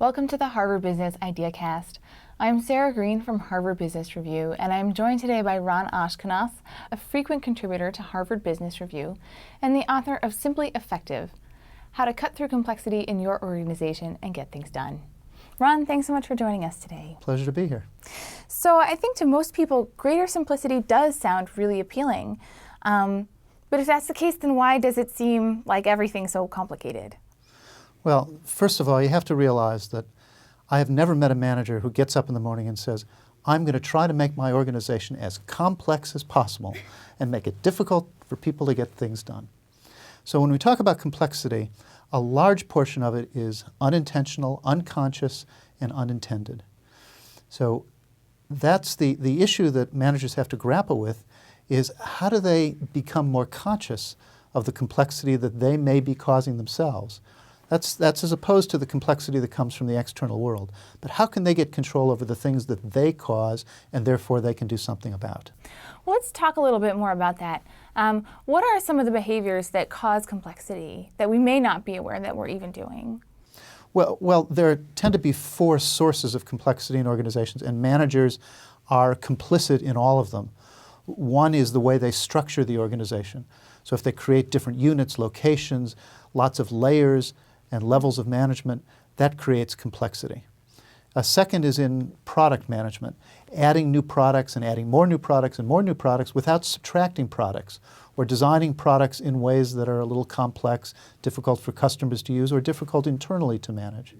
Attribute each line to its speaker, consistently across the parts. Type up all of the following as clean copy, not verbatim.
Speaker 1: Welcome to the Harvard Business IdeaCast. I'm Sarah Green from Harvard Business Review, and I'm joined today by Ron Ashkenath, a frequent contributor to Harvard Business Review and the author of Simply Effective: How to Cut Through Complexity in Your Organization and Get Things Done. Ron, thanks so much for joining us today.
Speaker 2: Pleasure to be here.
Speaker 1: So I think to most people, greater simplicity does sound really appealing. But if that's the case, then why does it seem like everything's so complicated?
Speaker 2: Well, first of all, you have to realize that I have never met a manager who gets up in the morning and says, I'm going to try to make my organization as complex as possible and make it difficult for people to get things done. So when we talk about complexity, a large portion of it is unintentional, unconscious, and unintended. So that's the issue that managers have to grapple with, is how do they become more conscious of the complexity that they may be causing themselves. That's as opposed to the complexity that comes from the external world. But how can they get control over the things that they cause and therefore they can do something about?
Speaker 1: Well, let's talk a little bit more about that. What are some of the behaviors that cause complexity that we may not be aware that we're even doing?
Speaker 2: Well, there tend to be four sources of complexity in organizations, and managers are complicit in all of them. One is the way they structure the organization. So if they create different units, locations, lots of layers and levels of management, that creates complexity. A second is in product management, adding new products and adding more new products and more new products without subtracting products, or designing products in ways that are a little complex, difficult for customers to use, or difficult internally to manage.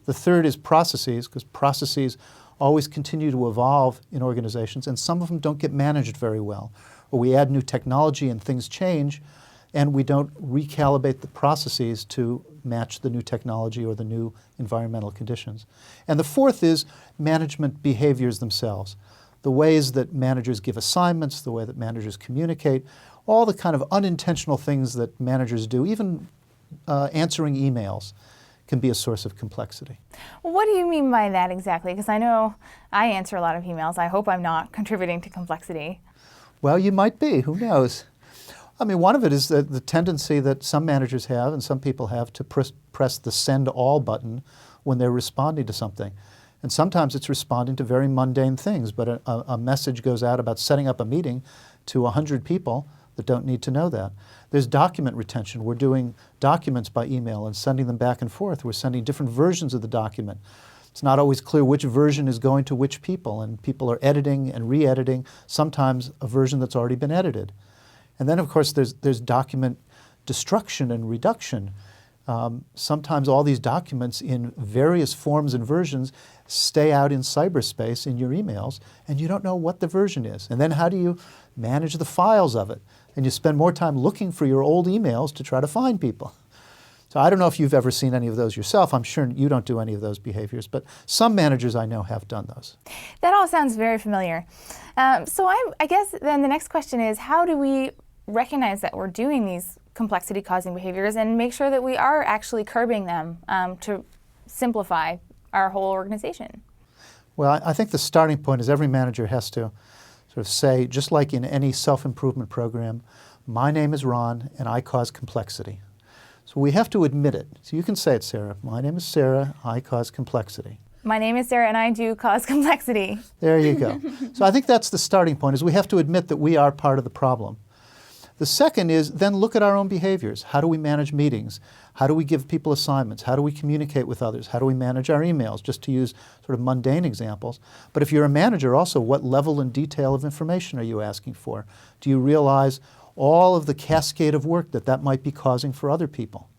Speaker 2: The third is processes, because processes always continue to evolve in organizations, and some of them don't get managed very well. Or we add new technology and things change, and we don't recalibrate the processes to match the new technology or the new environmental conditions. And the fourth is management behaviors themselves. The ways that managers give assignments, the way that managers communicate, all the kind of unintentional things that managers do, even answering emails, can be a source of complexity.
Speaker 1: Well, what do you mean by that exactly? Because I know I answer a lot of emails. I hope I'm not contributing to complexity.
Speaker 2: Well, you might be. Who knows? I mean, one of it is the tendency that some managers have and some people have to press the send all button when they're responding to something. And sometimes it's responding to very mundane things, but a message goes out about setting up a meeting to 100 people that don't need to know that. There's document retention. We're doing documents by email and sending them back and forth. We're sending different versions of the document. It's not always clear which version is going to which people, and people are editing and re-editing, sometimes a version that's already been edited. And then, of course, there's document destruction and reduction. Sometimes all these documents in various forms and versions stay out in cyberspace in your emails, and you don't know what the version is. And then how do you manage the files of it? And you spend more time looking for your old emails to try to find people. So I don't know if you've ever seen any of those yourself. I'm sure you don't do any of those behaviors, but some managers I know have done those.
Speaker 1: That all sounds very familiar. So I guess then the next question is, how do we recognize that we're doing these complexity-causing behaviors and make sure that we are actually curbing them to simplify our whole organization?
Speaker 2: Well, I think the starting point is every manager has to sort of say, just like in any self-improvement program, my name is Ron and I cause complexity. So we have to admit it. So you can say it, Sarah. My name is Sarah, I cause complexity.
Speaker 1: My name is Sarah and I do cause complexity.
Speaker 2: There you go. So I think that's the starting point, is we have to admit that we are part of the problem. The second is then look at our own behaviors. How do we manage meetings? How do we give people assignments? How do we communicate with others? How do we manage our emails? Just to use sort of mundane examples. But if you're a manager also, what level and detail of information are you asking for? Do you realize all of the cascade of work that might be causing for other people?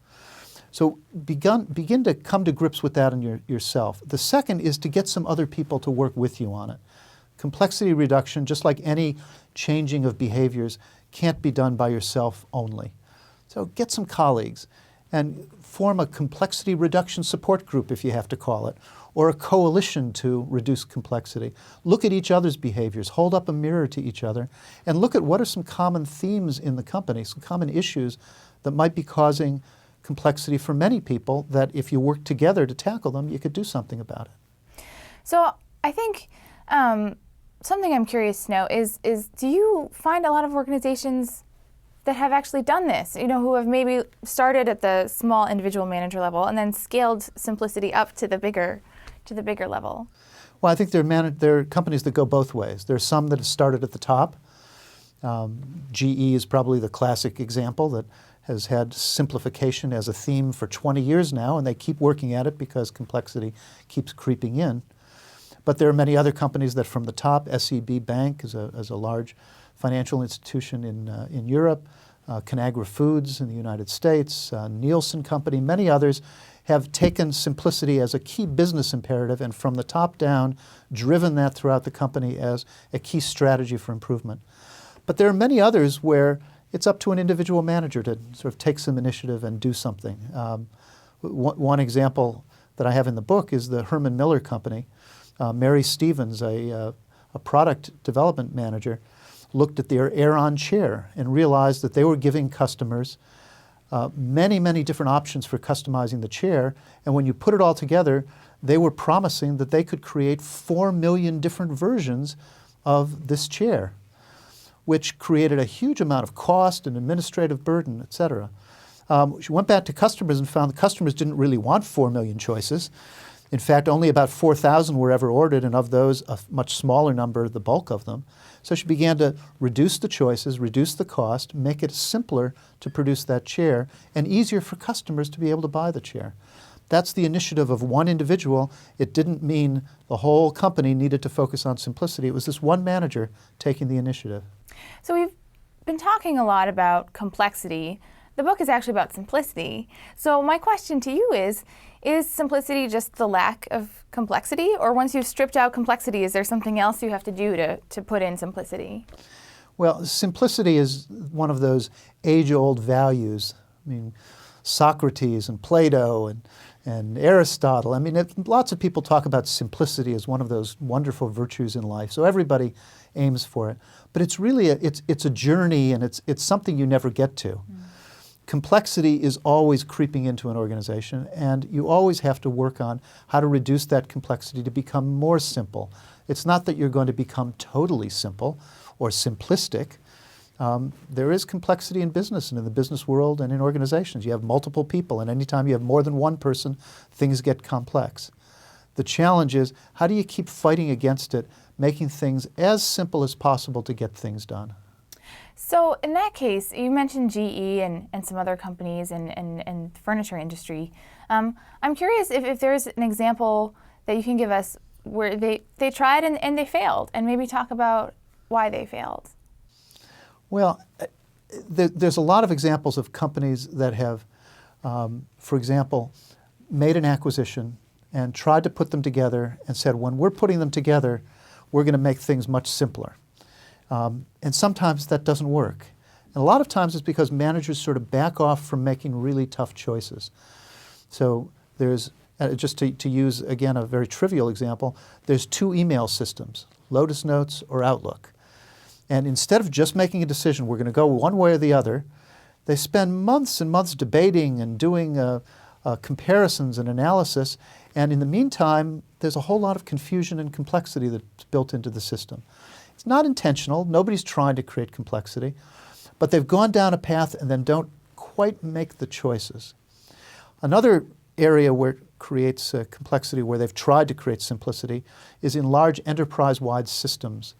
Speaker 2: So begin to come to grips with that in yourself. The second is to get some other people to work with you on it. Complexity reduction, just like any changing of behaviors, can't be done by yourself only. So get some colleagues and form a complexity reduction support group, if you have to call it, or a coalition to reduce complexity. Look at each other's behaviors, hold up a mirror to each other, and look at what are some common themes in the company, some common issues that might be causing complexity for many people, that if you work together to tackle them, you could do something about it.
Speaker 1: So I think something I'm curious to know is do you find a lot of organizations that have actually done this, who have maybe started at the small individual manager level and then scaled simplicity up to the bigger level?
Speaker 2: Well, I think there are companies that go both ways. There are some that have started at the top. GE is probably the classic example that has had simplification as a theme for 20 years now, and they keep working at it because complexity keeps creeping in. But there are many other companies that from the top, SEB Bank is a large financial institution in Europe, Conagra Foods in the United States, Nielsen Company, many others have taken simplicity as a key business imperative and from the top down driven that throughout the company as a key strategy for improvement. But there are many others where it's up to an individual manager to sort of take some initiative and do something. One example that I have in the book is the Herman Miller Company. Mary Stevens, a product development manager, looked at their Aeron chair and realized that they were giving customers many, many different options for customizing the chair. And when you put it all together, they were promising that they could create 4 million different versions of this chair, which created a huge amount of cost and administrative burden, et cetera. She went back to customers and found the customers didn't really want 4 million choices. In fact, only about 4,000 were ever ordered, and of those, a much smaller number, the bulk of them. So she began to reduce the choices, reduce the cost, make it simpler to produce that chair, and easier for customers to be able to buy the chair. That's the initiative of one individual. It didn't mean the whole company needed to focus on simplicity. It was this one manager taking the initiative.
Speaker 1: So we've been talking a lot about complexity. The book is actually about simplicity. So my question to you is simplicity just the lack of complexity? Or once you've stripped out complexity, is there something else you have to do to put in simplicity?
Speaker 2: Well, simplicity is one of those age-old values. I mean, Socrates and Plato and Aristotle. I mean, lots of people talk about simplicity as one of those wonderful virtues in life. So everybody aims for it. But it's really it's a journey, and it's something you never get to. Complexity is always creeping into an organization, and you always have to work on how to reduce that complexity to become more simple. It's not that you're going to become totally simple or simplistic. There is complexity in business and in the business world and in organizations. You have multiple people, and anytime you have more than one person, things get complex. The challenge is, how do you keep fighting against it, making things as simple as possible to get things done?
Speaker 1: So in that case, you mentioned GE and some other companies and the furniture industry. I'm curious if there's an example that you can give us where they tried and they failed, and maybe talk about why they failed.
Speaker 2: Well, there's a lot of examples of companies that have, for example, made an acquisition and tried to put them together and said, when we're putting them together, we're going to make things much simpler. And sometimes that doesn't work. And a lot of times it's because managers sort of back off from making really tough choices. So there's, just to use, again, a very trivial example, there's 2 email systems, Lotus Notes or Outlook. And instead of just making a decision, we're going to go one way or the other, they spend months and months debating and doing comparisons and analysis. And in the meantime, there's a whole lot of confusion and complexity that's built into the system. It's not intentional. Nobody's trying to create complexity. But they've gone down a path and then don't quite make the choices. Another area where it creates complexity, where they've tried to create simplicity, is in large enterprise-wide systems.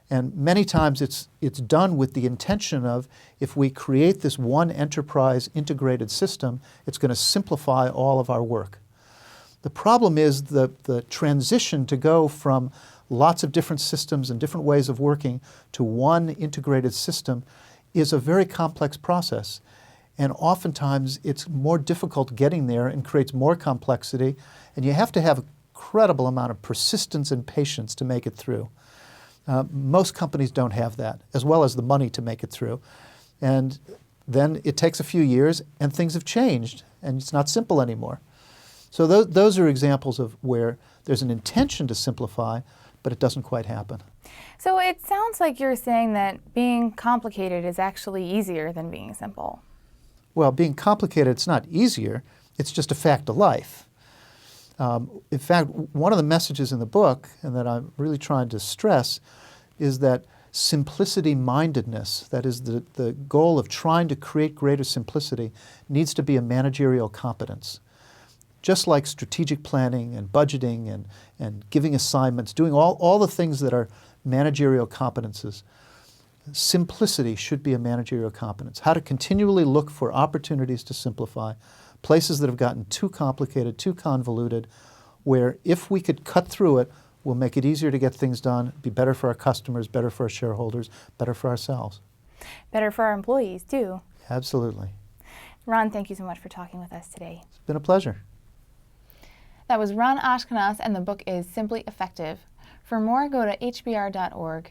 Speaker 2: And many times it's done with the intention of, if we create this one enterprise integrated system, it's going to simplify all of our work. The problem is the transition to go from lots of different systems and different ways of working to one integrated system is a very complex process. And oftentimes it's more difficult getting there and creates more complexity. And you have to have a incredible amount of persistence and patience to make it through. Most companies don't have that, as well as the money to make it through. And then it takes a few years and things have changed and it's not simple anymore. So those are examples of where there's an intention to simplify, but it doesn't quite happen.
Speaker 1: So it sounds like you're saying that being complicated is actually easier than being simple.
Speaker 2: Well, being complicated, it's not easier. It's just a fact of life. In fact, one of the messages in the book, and that I'm really trying to stress, is that Simplicity-mindedness, that is the goal of trying to create greater simplicity, needs to be a managerial competence. Just like strategic planning and budgeting and giving assignments, doing all the things that are managerial competences, simplicity should be a managerial competence. How to continually look for opportunities to simplify, places that have gotten too complicated, too convoluted, where if we could cut through it, we'll make it easier to get things done, be better for our customers, better for our shareholders, better for ourselves.
Speaker 1: Better for our employees, too.
Speaker 2: Absolutely.
Speaker 1: Ron, thank you so much for talking with us today.
Speaker 2: It's been a pleasure.
Speaker 1: That was Ron Ashkenaz, and the book is Simply Effective. For more, go to hbr.org.